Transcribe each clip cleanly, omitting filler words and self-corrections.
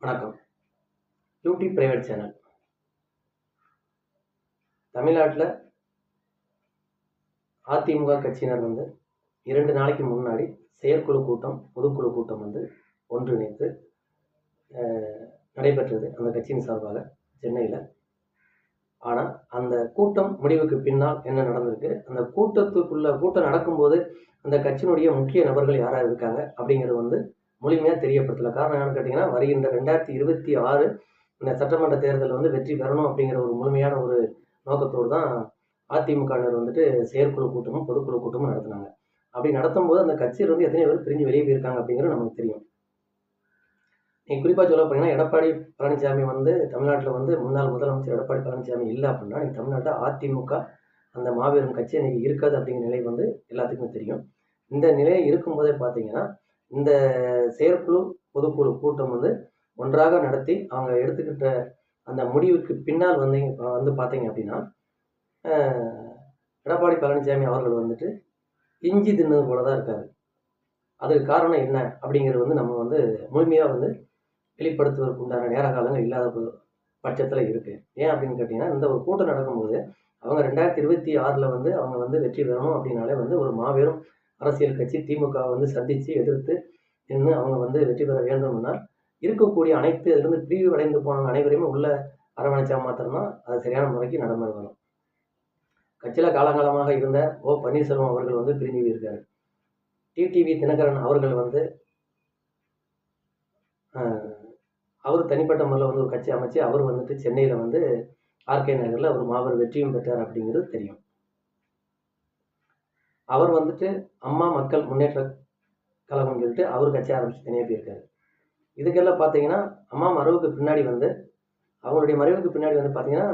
வணக்கம். YouTube private channel. தமிழ்நாட்டில் அதிமுக கட்சியினர் 2 நாளைக்கு முன்னாடி செயற்குழு கூட்டம், பொதுக்குழு கூட்டம் ஒன்றிணைத்து நடைபெற்றது அந்த கட்சியின் சார்பாக சென்னையில். ஆனால் அந்த கூட்டம் முடிவுக்கு பின்னால் என்ன நடந்திருக்கு, அந்த கூட்டம் நடக்கும்போது அந்த கட்சியினுடைய முக்கிய நபர்கள் யாராக இருக்காங்க அப்படிங்கிறது முழுமையாக தெரியப்படுத்தலை. காரணம் என்னன்னு கேட்டிங்கன்னா, வருகின்ற 2026 இந்த சட்டமன்ற தேர்தலில் வெற்றி பெறணும் அப்படிங்கிற ஒரு முழுமையான ஒரு நோக்கத்தோடு தான் அதிமுகவினர் செயற்குழு கூட்டமும் பொதுக்குழு கூட்டமும் நடத்தினாங்க. அப்படி நடத்தும்போது அந்த கட்சியில் எத்தனை பேர் பிரிஞ்சு வெளியே போயிருக்காங்க அப்படிங்கிறது நமக்கு தெரியும். நீங்கள் குறிப்பாக சொல்ல போனீங்கன்னா, எடப்பாடி பழனிசாமி தமிழ்நாட்டில் முன்னாள் முதலமைச்சர் எடப்பாடி பழனிசாமி இல்லை அப்படின்னா இன்னைக்கு தமிழ்நாட்டில் அதிமுக அந்த மாபெரும் கட்சி இன்னைக்கு இருக்காது அப்படிங்கிற நிலை எல்லாத்துக்குமே தெரியும். இந்த நிலை இருக்கும்போதே பார்த்தீங்கன்னா, இந்த செயற்குழு பொதுக்குழு கூட்டம் ஒன்றாக நடத்தி அவங்க எடுத்துக்கிட்ட அந்த முடிவுக்கு பின்னால் பார்த்தீங்க அப்படின்னா, எடப்பாடி பழனிசாமி அவர்கள் இஞ்சி தின்னது போல தான் இருக்காரு. அதுக்கு காரணம் என்ன அப்படிங்கிறது நம்ம முழுமையாக வெளிப்படுத்துவதற்கு உண்டான நேர காலங்கள் இல்லாத பட்சத்தில் இருக்குது. ஏன் அப்படின்னு கேட்டிங்கன்னா, இந்த ஒரு கூட்டம் நடக்கும்போது அவங்க 2026 அவங்க வெற்றி பெறணும் அப்படின்னாலே ஒரு மாபெரும் அரசியல் கட்சி திமுக சந்தித்து எதிர்த்து நின்று அவங்க வெற்றி பெற வேண்டும்னா இருக்கக்கூடிய அனைத்து இதிலிருந்து பிரிவடைந்து போனவங்க அனைவரையுமே உள்ள அரவணைச்சா மாத்திரம்தான் அது சரியான முறைக்கு நடைமுறை வரும். கட்சியில் காலங்காலமாக இருந்த ஓ பன்னீர்செல்வம் அவர்கள் பிரிஞ்சு போயிருக்காரு. டிடிவி தினகரன் அவர்கள் அவர் தனிப்பட்ட முறையில் ஒரு கட்சி அமைச்சு அவர் சென்னையில் ஆர்கே நகரில் ஒரு மாபெரும் வெற்றியும் பெற்றார் அப்படிங்கிறது தெரியும். அவர் அம்மா மக்கள் முன்னேற்ற கழகம் சொல்லிட்டு அவர் கட்சி ஆரம்பிச்சு தனியாக போயிருக்காரு. இதுக்கெல்லாம் பார்த்தீங்கன்னா, அம்மா மறைவுக்கு பின்னாடி அவங்களுடைய மறைவுக்கு பின்னாடி பார்த்தீங்கன்னா,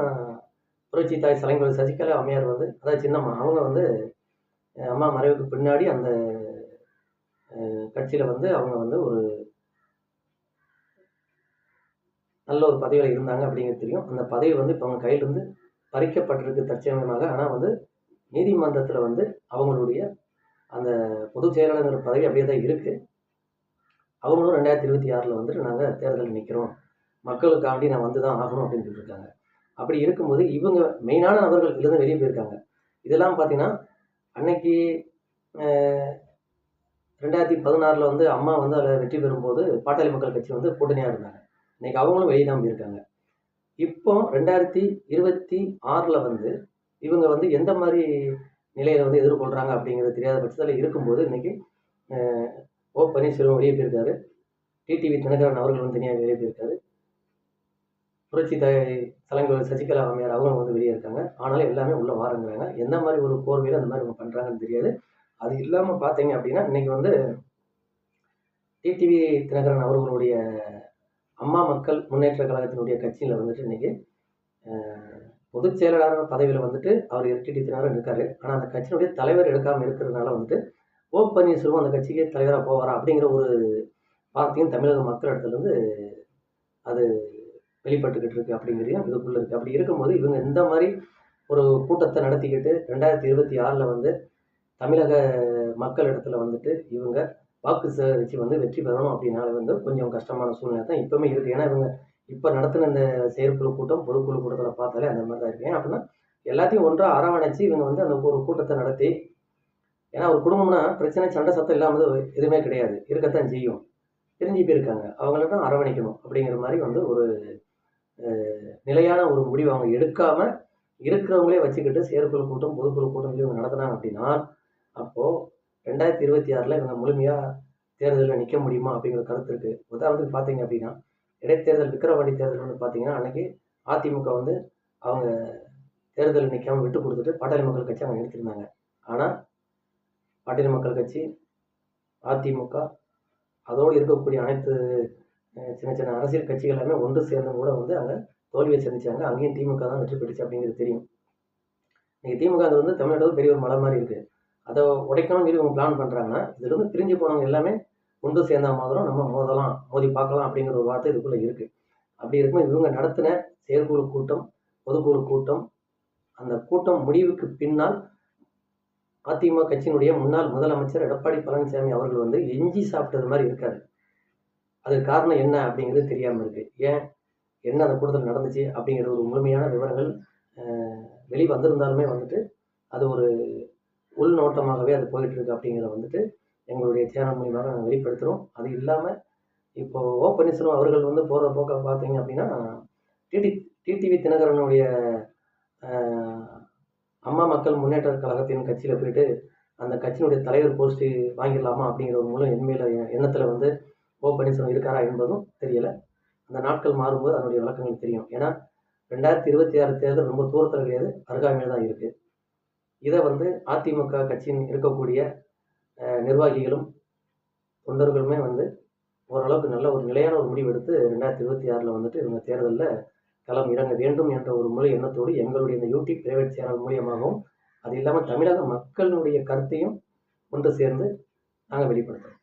புரட்சி தாய் சலைங்கோல் சசிகலா அம்மையார் அதாவது சின்னம்மா அவங்க அம்மா மறைவுக்கு பின்னாடி அந்த கட்சியில் அவங்க ஒரு நல்ல ஒரு பதவியில் இருந்தாங்க அப்படிங்கிறது தெரியும். அந்த பதவி இப்போ அவங்க கையிலிருந்து பறிக்கப்பட்டிருக்கு தற்சமயமாக. ஆனால் நீதிமன்றத்தில் அவங்களுடைய அந்த பொதுச் செயலாளர் பதவி அப்படியே தான் இருக்குது. அவங்களும் 2026 நாங்கள் தேர்தலில் நிற்கிறோம், மக்களுக்காண்டி நான் தான் ஆகணும் அப்படின்னு சொல்லியிருக்காங்க. அப்படி இருக்கும்போது இவங்க மெயினான நபர்கள் இதுலேருந்து வெளியே போயிருக்காங்க. இதெல்லாம் பார்த்தீங்கன்னா, அன்னைக்கு 2016 அம்மா அதில் வெற்றி பெறும்போது பாட்டாளி மக்கள் கட்சி கூட்டணியாக இருந்தாங்க. இன்னைக்கு அவங்களும் வெளியே தான் போயிருக்காங்க. இப்போ 2026 இவங்க எந்த மாதிரி நிலையில எதிர்கொள்கிறாங்க அப்படிங்கிறது தெரியாத பட்சத்தில் இருக்கும்போது இன்னைக்கு ஓ பன்னீர்செல்வம் வெளியே போயிருக்காரு, டிடிவி தினகரன் அவர்கள் தனியாக வெளியே போயிருக்காரு, புரட்சி தாய் சலங்கோல் சசிகலா அம்மையார் அவங்க வெளியே இருக்காங்க. ஆனாலும் எல்லாமே உள்ள வாரங்கிறாங்க. எந்த மாதிரி ஒரு கோர்வையில் அந்த மாதிரி அவங்க பண்ணுறாங்கன்னு தெரியாது. அது இல்லாமல் பார்த்தீங்க அப்படின்னா, இன்னைக்கு டிடிவி தினகரன் அவர்களுடைய அம்மா மக்கள் முன்னேற்ற கழகத்தினுடைய கட்சியில் இன்னைக்கு பொதுச் செயலாளர் பதவியில் அவர் டிடிவி தினகரன் இருக்காரு. ஆனால் அந்த கட்சியினுடைய தலைவர் எடுக்காமல் இருக்கிறதுனால ஓ பன்னீர்செல்வம் அந்த கட்சிக்கு தலைவராக போவாரா அப்படிங்கிற ஒரு வார்த்தையும் தமிழக மக்கள் இடத்துலேருந்து அது வெளிப்பட்டுக்கிட்டு இருக்கு அப்படிங்கிறதையும் இதுக்குள்ளே இருக்குது. அப்படி இருக்கும்போது இவங்க இந்த மாதிரி ஒரு கூட்டத்தை நடத்திக்கிட்டு 2026 தமிழக மக்கள் இடத்துல இவங்க வாக்கு சேகரித்து வெற்றி பெறணும் அப்படின்னால கொஞ்சம் கஷ்டமான சூழ்நிலை தான் இப்போவுமே இருக்குது. ஏன்னா இவங்க இப்போ நடத்தின இந்த செயற்குழு கூட்டம் பொதுக்குழு கூட்டத்தில் பார்த்தாலே அந்த மாதிரி தான் இருக்குது. ஏன் அப்படின்னா எல்லாத்தையும் ஒன்றாக அரவணைச்சு இவங்க அந்த ஒரு கூட்டத்தை நடத்தி, ஏன்னா ஒரு குடும்பம்னா பிரச்சனை சண்டை சத்தம் இல்லாமல் எதுவுமே கிடையாது, இருக்கத்தான் செய்யும். பிரிஞ்சு போயிருக்காங்க, அவங்கள தான் அரவணைக்கணும் அப்படிங்கிற மாதிரி ஒரு நிலையான ஒரு முடிவு அவங்க எடுக்காம இருக்கிறவங்களே வச்சுக்கிட்டு செயற்குழு கூட்டம் பொதுக்குழு கூட்டம் இவங்க நடத்தினாங்க அப்படின்னா, அப்போது 2026 இவங்க முழுமையாக தேர்தலில் நிற்க முடியுமா அப்படிங்கிற கருத்து இருக்குது. உதாரணத்துக்கு பார்த்தீங்க அப்படின்னா, இடைத்தேர்தல் விக்கிரவாண்டி தேர்தல் பார்த்தீங்கன்னா, அன்னைக்கு அதிமுக அவங்க தேர்தலில் நிற்காமல் விட்டு கொடுத்துட்டு பாட்டாளி மக்கள் கட்சி அவங்க எடுத்திருந்தாங்க. ஆனால் பாட்டாளி மக்கள் கட்சி, அதிமுக, அதோடு இருக்கக்கூடிய அனைத்து சின்ன சின்ன அரசியல் கட்சிகள் எல்லாமே ஒன்று சேர்ந்து கூட அங்கே தோல்வியை சந்திச்சாங்க. அங்கேயும் திமுக தான் வெற்றி பெற்றுச்சு அப்படிங்கிறது தெரியும். இன்னைக்கு திமுக தமிழ்நாட்டில் பெரிய ஒரு மலை மாதிரி இருக்குது. அதை உடைக்கணும்னு சொல்லி இவங்க பிளான் பண்ணுறாங்கன்னா, இதுலேருந்து பிரிஞ்சு போனவங்க எல்லாமே ஒன்று சேர்ந்தா மாதிரம் நம்ம மோதி பார்க்கலாம் அப்படிங்கிற ஒரு வார்த்தை இதுக்குள்ளே இருக்குது. அப்படி இருக்கும்போது இவங்க நடத்தின செயற்குழு கூட்டம் பொதுக்குழு கூட்டம், அந்த கூட்டம் முடிவுக்கு பின்னால் அதிமுக கட்சியினுடைய முன்னாள் முதலமைச்சர் எடப்பாடி பழனிசாமி அவர்கள் எஞ்சி சாப்பிட்டது மாதிரி இருக்காரு. அதுக்கு காரணம் என்ன அப்படிங்கிறது தெரியாமல் இருக்குது. ஏன் என்ன அந்த கூட்டத்தில் நடந்துச்சு அப்படிங்கிற ஒரு முழுமையான விவரங்கள் வெளி வந்திருந்தாலுமே வந்துட்டு அது ஒரு உள்நோட்டமாகவே அது போயிட்டுருக்கு அப்படிங்கிறத வந்துட்டு எங்களுடைய சேனல் மூலியமாக நாங்கள் வெளிப்படுத்துகிறோம். அது இல்லாமல் இப்போ ஓ பன்னீர்செல்வம் அவர்கள் வந்து போகிற போக்க பார்த்தீங்க அப்படின்னா டிடி டிடிவி தினகரனுடைய அம்மா மக்கள் முன்னேற்ற கழகத்தின் கட்சியில் போயிட்டு அந்த கட்சியினுடைய தலைவர் போஸ்ட்டு வாங்கிடலாமா அப்படிங்கிற ஒரு முழு எண்ணத்தில் வந்து ஓ பன்னீர்செல்வம் இருக்காரா என்பதும் தெரியலை. அந்த நாட்கள் மாறும்போது அதனுடைய விளக்கங்கள் தெரியும். ஏன்னா 2026 தேர்தல் ரொம்ப தூரத்தில் கிடையாது, அருகாமையில் தான் இருக்குது. இதை வந்து அதிமுக கட்சியின் இருக்கக்கூடிய நிர்வாகிகளும் தொண்டர்களுமே வந்து ஓரளவுக்கு நல்ல ஒரு நிலையான ஒரு முடிவு எடுத்து 2026 வந்துட்டு இவங்க தேர்தலில் களம் இறங்க வேண்டும் என்ற ஒரு முழு எண்ணத்தோடு எங்களுடைய இந்த யூடியூப் பிரைவேட் சேனல் மூலியமாகவும் அது இல்லாமல் தமிழக மக்களுடைய கருத்தையும் ஒன்று சேர்ந்து நாங்கள் வெளிப்படுத்துகிறோம்.